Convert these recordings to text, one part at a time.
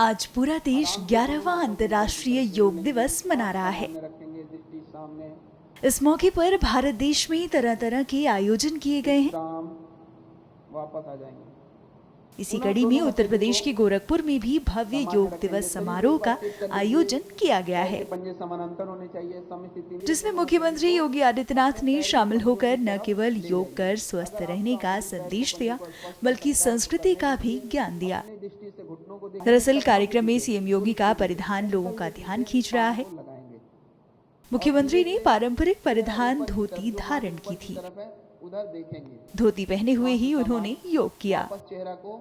आज पूरा देश 11वां अंतर्राष्ट्रीय योग दिवस मना रहा है। रखेंगे दृष्टि सामने, इस मौके पर भारत देश में तरह तरह के आयोजन किए गए हैं। विश्राम, वापस आ जाएंगे। इसी कड़ी में उत्तर प्रदेश के गोरखपुर में भी भव्य योग दिवस समारोह का आयोजन किया गया है, पंजे समानांतर होने चाहिए, समस्थिति में, जिसमें मुख्यमंत्री योगी आदित्यनाथ ने शामिल होकर न केवल योग कर स्वस्थ रहने का संदेश दिया, बल्कि संस्कृति का भी ज्ञान दिया। दृष्टि से घुटनों को दरअसल कार्यक्रम में सीएम योगी का परिधान लोगों का ध्यान खींच रहा है। लगाएंगे। मुख्यमंत्री ने पारंपरिक परिधान धोती धारण की थी। उधर देखेंगे, धोती पहने हुए ही उन्होंने योग किया। चेहरा को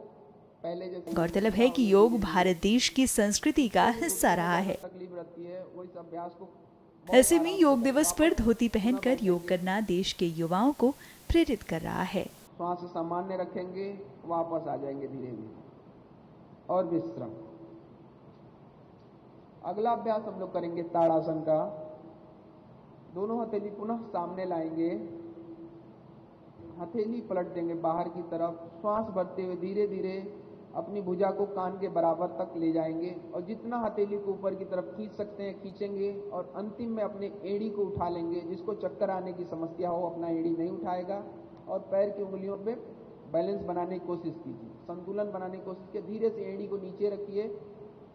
पहले जैसे गौरतलब है कि योग भारत देश की संस्कृति का हिस्सा रहा है। तकलीफ रहती है, वो इस अभ्यास को ऐसे में योग दिवस पर धोती पहनकर योग करना देश के युवाओं को प्रेरित कर रहा है। श्वास सामान्य रखेंगे, वापस आ जाएंगे धीरे धीरे और विश्राम। अगला अभ्यास हम लोग करेंगे ताड़ासन का। दोनों हथेली पुनः सामने लाएंगे, हथेली पलट देंगे बाहर की तरफ, श्वास भरते हुए धीरे धीरे अपनी भुजा को कान के बराबर तक ले जाएंगे और जितना हथेली को ऊपर की तरफ खींच सकते हैं खींचेंगे और अंतिम में अपने एड़ी को उठा लेंगे। जिसको चक्कर आने की समस्या हो अपना एड़ी नहीं उठाएगा और पैर की उंगलियों पे बैलेंस बनाने की कोशिश कीजिए, संतुलन बनाने की कोशिश कीजिए। धीरे से एड़ी को नीचे रखिए,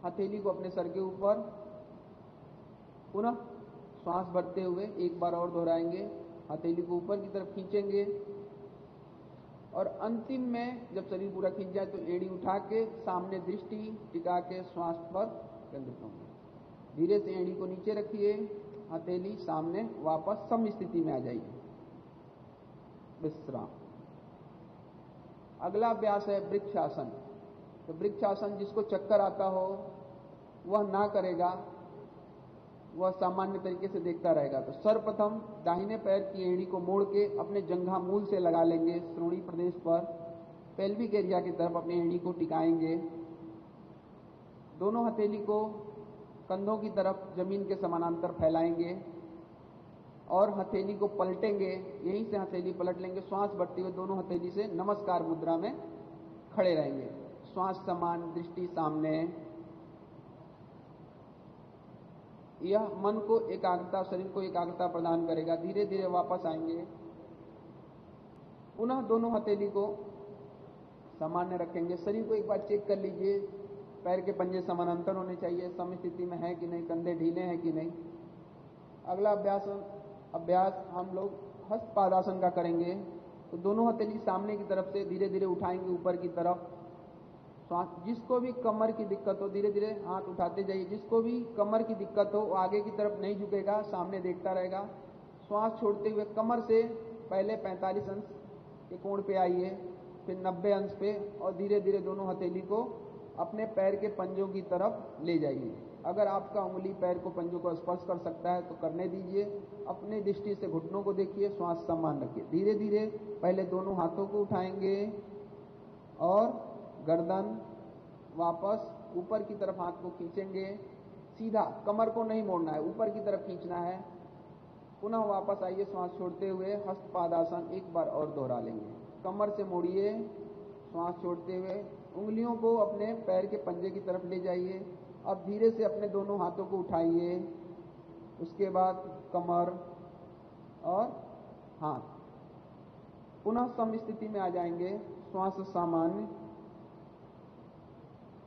हथेली को अपने सर के ऊपर, पुनः श्वास भरते हुए एक बार और दोहराएंगे, हथेली को ऊपर की तरफ खींचेंगे और अंतिम में जब शरीर पूरा खींच जाए तो एड़ी उठा के सामने दृष्टि टिका के श्वास पर केंद्रित होंगे। धीरे से एड़ी को नीचे रखिए, हथेली सामने, वापस सम स्थिति में आ जाइए, विश्राम। अगला अभ्यास है वृक्षासन। तो वृक्षासन जिसको चक्कर आता हो वह ना करेगा, वह सामान्य तरीके से देखता रहेगा। तो सर्वप्रथम दाहिने पैर की एड़ी को मोड़ के अपने जंघा मूल से लगा लेंगे, श्रोणी प्रदेश पर पेल्विक एरिया की तरफ अपनी एड़ी को टिकाएंगे। दोनों हथेली को कंधों की तरफ जमीन के समानांतर फैलाएंगे और हथेली को पलटेंगे, यहीं से हथेली पलट लेंगे। श्वास भरते हुए दोनों हथेली से नमस्कार मुद्रा में खड़े रहेंगे, श्वास समान, दृष्टि सामने। यह मन को एकाग्रता, शरीर को एकाग्रता प्रदान करेगा। धीरे धीरे वापस आएंगे, पुनः दोनों हथेली को सामान्य रखेंगे। शरीर को एक बार चेक कर लीजिए, पैर के पंजे समानांतर होने चाहिए, सम स्थिति में है कि नहीं, कंधे ढीले हैं कि नहीं। अगला अभ्यास हम लोग हस्तपादासन का करेंगे। तो दोनों हथेली सामने की तरफ से धीरे धीरे उठाएंगे ऊपर की तरफ। जिसको भी कमर की दिक्कत हो धीरे धीरे हाथ उठाते जाइए। जिसको भी कमर की दिक्कत हो वो आगे की तरफ नहीं झुकेगा, सामने देखता रहेगा। श्वास छोड़ते हुए कमर से पहले 45 अंश के कोण पे आइए, फिर 90 अंश पे और धीरे धीरे दोनों हथेली को अपने पैर के पंजों की तरफ ले जाइए। अगर आपका उंगली पैर को पंजों को स्पर्श कर सकता है तो करने दीजिए। अपनी दृष्टि से घुटनों को देखिए, श्वास समान रखिए। धीरे धीरे पहले दोनों हाथों को उठाएंगे और गर्दन, वापस ऊपर की तरफ हाथ को खींचेंगे, सीधा, कमर को नहीं मोड़ना है, ऊपर की तरफ खींचना है। पुनः वापस आइए, श्वास छोड़ते हुए हस्तपादासन एक बार और दोहरा लेंगे। कमर से मोड़िए, श्वास छोड़ते हुए उंगलियों को अपने पैर के पंजे की तरफ ले जाइए। अब धीरे से अपने दोनों हाथों को उठाइए, उसके बाद कमर और हाथ, पुनः सम स्थिति में आ जाएंगे, श्वास सामान्य।